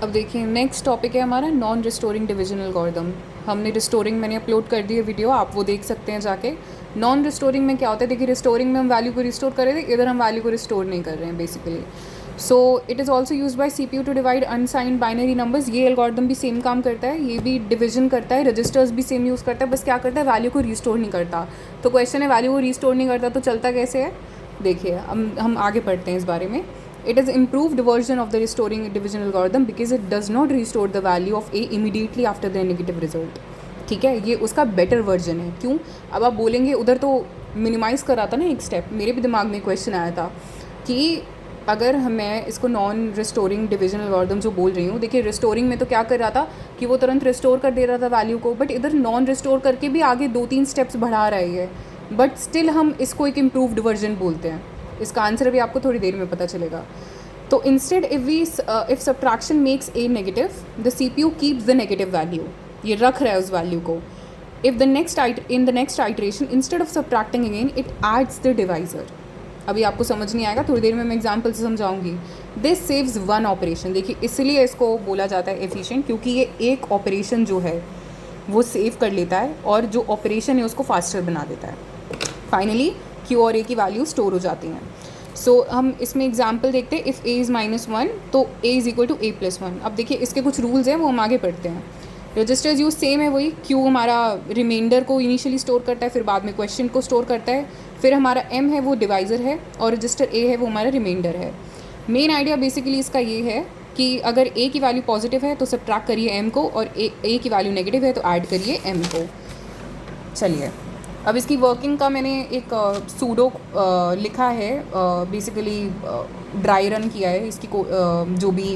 अब देखिए next topic है हमारा नॉन रिस्टोरिंग डिविजन एल्गोरिदम। हमने रिस्टोरिंग मैंने अपलोड कर दी है वीडियो, आप वो देख सकते हैं जाके। नॉन रिस्टोरिंग में क्या होता है, देखिए रिस्टोरिंग में हम वैल्यू को रिस्टोर कर रहे थे, इधर हम वैल्यू को रिस्टोर नहीं कर रहे हैं basically. So it is also use by CPU to divide unsigned binary numbers. ये एल्गोरिदम भी सेम काम करता है, ये भी डिवीजन करता है, रजिस्टर्स भी सेम यूज़ करता है, बस क्या करता है वैल्यू को रिस्टोर नहीं करता। तो क्वेश्चन है वैल्यू को रिस्टोर नहीं करता तो चलता कैसे है। देखिए हम आगे पढ़ते हैं इस बारे में। It is improved version of the restoring division algorithm because it does not restore the value of a immediately after the negative result। ठीक है, ये उसका बेटर वर्जन है। क्यों? अब आप बोलेंगे उधर तो मिनिमाइज़ करा था ना एक स्टेप। मेरे भी दिमाग में क्वेश्चन आया था कि अगर मैं इसको नॉन रिस्टोरिंग डिविजन एल्गोरिथम जो बोल रही हूँ, देखिए रिस्टोरिंग में तो क्या कर रहा था कि वो तुरंत रिस्टोर कर दे रहा था वैल्यू को, बट इधर नॉन रिस्टोर करके भी आगे 2-3 स्टेप्स बढ़ा रहा है, बट स्टिल हम इसको एक इम्प्रूव्ड वर्जन बोलते हैं। इसका आंसर भी आपको थोड़ी देर में पता चलेगा। तो instead if subtraction makes a negative, the CPU keeps the negative value, ये रख रहा है उस वैल्यू को। If the next iteration instead of subtracting again it adds the divisor. अभी आपको समझ नहीं आएगा, थोड़ी देर में मैं एग्जाम्पल से समझाऊंगी। This saves one operation. देखिए इसलिए इसको बोला जाता है एफिशिएंट, क्योंकि ये एक ऑपरेशन जो है वो सेव कर लेता है और जो ऑपरेशन है उसको फास्टर बना देता है। फाइनली Q और A की वैल्यू स्टोर हो जाती हैं। सो हम इसमें एग्जाम्पल देखते हैं। इफ़ A इज़ -1 तो A is equal to A+1। अब देखिए इसके कुछ रूल्स हैं, वो हम आगे पढ़ते हैं। रजिस्टर्स यूज सेम है, वही Q हमारा रिमाइंडर को इनिशियली स्टोर करता है, फिर बाद में क्वेश्चन को स्टोर करता है, फिर हमारा M है वो डिवाइज़र है और रजिस्टर A है वो हमारा रिमाइंडर है। मेन आइडिया बेसिकली इसका ये है कि अगर A की वैल्यू पॉजिटिव है तो सब्ट्रैक्ट करिए M को, और A की वैल्यू नेगेटिव है तो ऐड करिए M को। चलिए अब इसकी वर्किंग का मैंने एक सूडो लिखा है, बेसिकली ड्राई रन किया है इसकी जो भी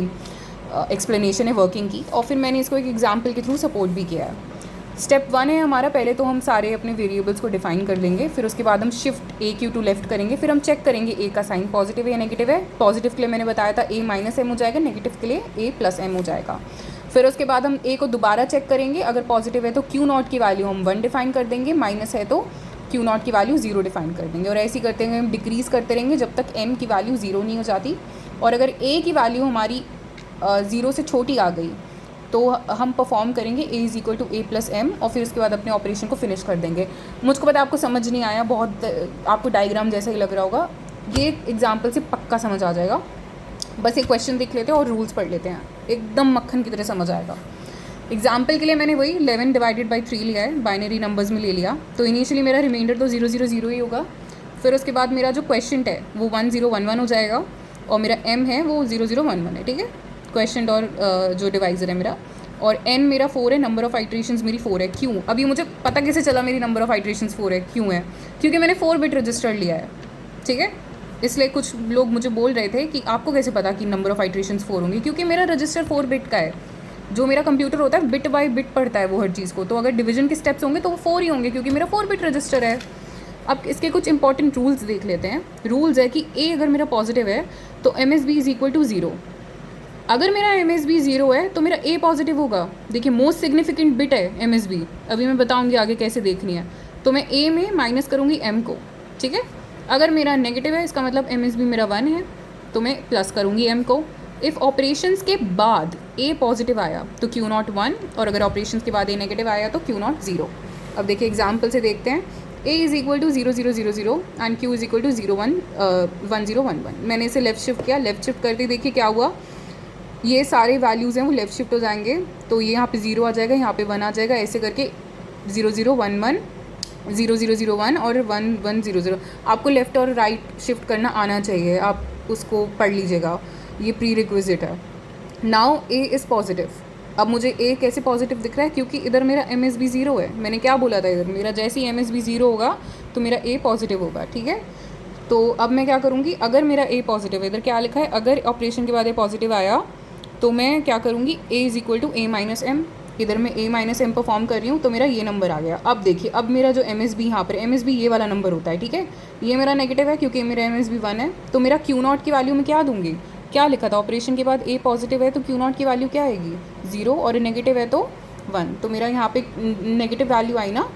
एक्सप्लेनेशन है वर्किंग की, और फिर मैंने इसको एक एग्जांपल के थ्रू सपोर्ट भी किया है। स्टेप 1 है हमारा, पहले तो हम सारे अपने वेरिएबल्स को डिफाइन कर लेंगे, फिर उसके बाद हम शिफ्ट AQ टू लेफ्ट करेंगे, फिर हम चेक करेंगे A का साइन पॉजिटिव है या नेगेटिव है। पॉजिटिव के लिए मैंने बताया था A-M हो जाएगा, नेगेटिव के लिए A+M हो जाएगा। फिर उसके बाद हम A को दोबारा चेक करेंगे, अगर पॉजिटिव है तो Q0 की वैल्यू हम 1 डिफाइन कर देंगे, माइनस है तो Q0 की वैल्यू 0 डिफाइन कर देंगे, और ऐसे ही करते हैं हम डिक्रीज़ करते रहेंगे जब तक M की वैल्यू 0 नहीं हो जाती। और अगर A की वैल्यू हमारी 0 से छोटी आ गई तो हम परफॉर्म करेंगे A is equal to A+M, और फिर उसके बाद अपने ऑपरेशन को फिनिश कर देंगे। मुझको पता है आपको समझ नहीं आया, बहुत आपको डायग्राम जैसा ही लग रहा होगा, ये एग्जाम्पल से पक्का समझ आ जाएगा। बस एक क्वेश्चन देख लेते हैं और रूल्स पढ़ लेते हैं, एकदम मक्खन की तरह समझ आएगा। एग्जाम्पल के लिए मैंने वही 11 डिवाइडेड बाई 3 लिया है, बाइनरी नंबर्स में ले लिया। तो इनिशियली मेरा रिमाइंडर तो 0 0 0 ही होगा, फिर उसके बाद मेरा जो क्वेश्चन है वो 1 0 1 1 हो जाएगा, और मेरा M है वो 0 0 1 1 है, ठीक है, क्वेश्चन और जो डिवाइज़र है मेरा। और N मेरा 4 है, नंबर ऑफ़ आइट्रेशंस मेरी 4 है। क्यों? अभी मुझे पता कैसे चला मेरी नंबर ऑफ़ आइट्रेशंस 4 है? क्यों है? क्योंकि मैंने 4 बिट रजिस्टर लिया है, ठीक है। इसलिए कुछ लोग मुझे बोल रहे थे कि आपको कैसे पता कि नंबर ऑफ़ आइट्रेशंस 4 होंगी, क्योंकि मेरा रजिस्टर 4 बिट का है। जो मेरा कंप्यूटर होता है बिट बाय बिट पढ़ता है वो हर चीज़ को, तो अगर डिवीजन के स्टेप्स होंगे तो वो 4 ही होंगे, क्योंकि मेरा 4 बिट रजिस्टर है। अब इसके कुछ इंपॉर्टेंट रूल्स देख लेते हैं। रूल्स है कि A अगर मेरा पॉजिटिव है तो MSB इज़ इक्वल टू 0। अगर मेरा MSB 0 है तो मेरा A पॉजिटिव होगा। देखिए मोस्ट सिग्निफिकेंट बिट है MSB, अभी मैं बताऊंगी आगे कैसे देखनी है। तो मैं A में माइनस करूँगी M को, ठीक है। अगर मेरा नेगेटिव है इसका मतलब MSB मेरा 1 है, तो मैं प्लस करूँगी M को। इफ़ ऑपरेशंस के बाद A पॉजिटिव आया तो Q0 1, और अगर ऑपरेशंस के बाद A नेगेटिव आया तो Q0 0। अब देखिए एग्जाम्पल से देखते हैं। A is equal to 0 0 0 0 and Q is equal to 0 1 1 0 1 1। मैंने इसे लेफ्ट शिफ्ट किया, लेफ्ट शिफ्ट करते देखिए क्या हुआ, ये सारे वैल्यूज़ हैं वो लेफ़्ट शिफ्ट हो जाएंगे। तो ये यहाँ पे 0 आ जाएगा, यहाँ पे 1 आ जाएगा, ऐसे करके 0 0 1 1 0 0 0 1 और 1 1 0 0। आपको लेफ़्ट और राइट शिफ्ट करना आना चाहिए, आप उसको पढ़ लीजिएगा, ये प्री रिक्विजिट है। Now A is positive. अब मुझे A कैसे पॉजिटिव दिख रहा है, क्योंकि इधर मेरा MSB 0 है। मैंने क्या बोला था, इधर मेरा जैसे ही MSB 0 होगा तो मेरा A पॉजिटिव होगा, ठीक है। तो अब मैं क्या करूँगी, अगर मेरा A पॉजिटिव है, इधर क्या लिखा है, अगर ऑपरेशन के बाद A पॉजिटिव आया तो मैं क्या करूँगी, A is equal to A-M। इधर मैं A-M परफॉर्म कर रही हूँ तो मेरा ये नंबर आ गया। अब देखिए अब मेरा जो MSB यहाँ पर MSB ये वाला नंबर होता है, ठीक है, ये मेरा नेगेटिव है क्योंकि मेरा MSB 1 है। तो मेरा Q0 की वैल्यू में क्या दूँगी, क्या लिखा था ऑपरेशन के बाद A पॉजिटिव है तो Q0 की वैल्यू क्या आएगी 0, और नेगेटिव है तो 1। तो मेरा यहाँ पे नेगेटिव वैल्यू आई ना,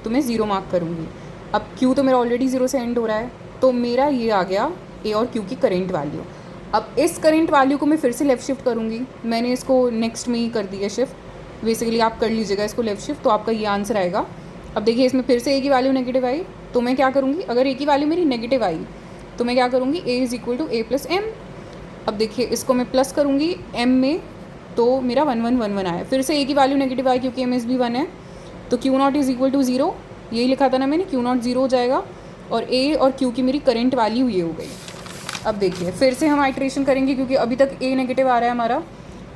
तो मैं 0 मार्क करूँगी। अब Q तो मेरा ऑलरेडी 0 से एंड हो रहा है, तो मेरा ये आ गया A और Q की करेंट वैल्यू। अब इस करेंट वैल्यू को मैं फिर से लेफ़्ट शिफ्ट करूँगी, मैंने इसको नेक्स्ट में ही कर दिया शिफ्ट, बेसिकली आप कर लीजिएगा इसको लेफ़्ट शिफ्ट, तो आपका ये आंसर आएगा। अब देखिए इसमें फिर से ए की वैल्यू नेगेटिव आई, तो मैं क्या करूँगी, अगर ए की वैल्यू मेरी नेगेटिव आई तो मैं क्या करूँगी, A is equal to A plus M. अब देखिए इसको मैं प्लस करूँगी एम में, तो मेरा 1 1 1 1 आया। फिर से ए की वैल्यू नेगेटिव आई क्योंकि एम एस भी 1 है, तो Q not is equal to 0, यही लिखा था ना मैंने, क्यू नॉट 0 हो जाएगा और ए और क्यू की मेरी करंट वैल्यू ये हो गई। अब देखिए फिर से हम आइट्रेशन करेंगे क्योंकि अभी तक ए नेगेटिव आ रहा है हमारा,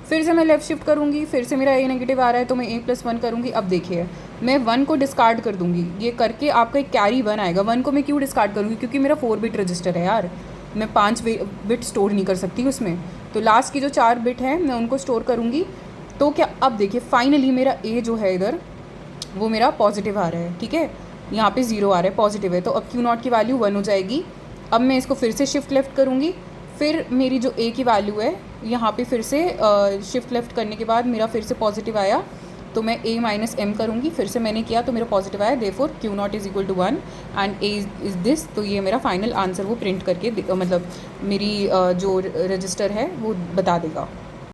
फिर से मैं लेफ़्ट शिफ्ट करूँगी, फिर से मेरा ए नेगेटिव आ रहा है तो मैं ए प्लस 1 करूँगी। अब देखिए मैं 1 को डिस्कार्ड कर दूँगी, ये करके आपका एक कैरी 1 आएगा। 1 को मैं क्यों डिस्कार्ड करूँगी, क्योंकि मेरा 4 बिट रजिस्टर है यार, मैं 5 बिट स्टोर नहीं कर सकती उसमें, तो लास्ट की जो 4 बिट हैं मैं उनको स्टोर करूँगी। तो क्या, अब देखिए फाइनली मेरा ए जो है इधर वो मेरा पॉजिटिव आ रहा है, ठीक है, यहाँ पे 0 आ रहा है, पॉजिटिव है, तो अब क्यू नॉट की वैल्यू 1 हो जाएगी। अब मैं इसको फिर से शिफ्ट लेफ़्ट करूँगी, फिर मेरी जो ए की वैल्यू है यहाँ पे फिर से शिफ्ट लेफ़्ट करने के बाद मेरा फिर से पॉजिटिव आया, तो मैं ए माइनस एम करूँगी, फिर से मैंने किया तो मेरा पॉजिटिव आया, therefore Q not is equal to 1 and A is this. तो ये मेरा फाइनल आंसर वो प्रिंट करके मतलब मेरी जो रजिस्टर है वो बता देगा।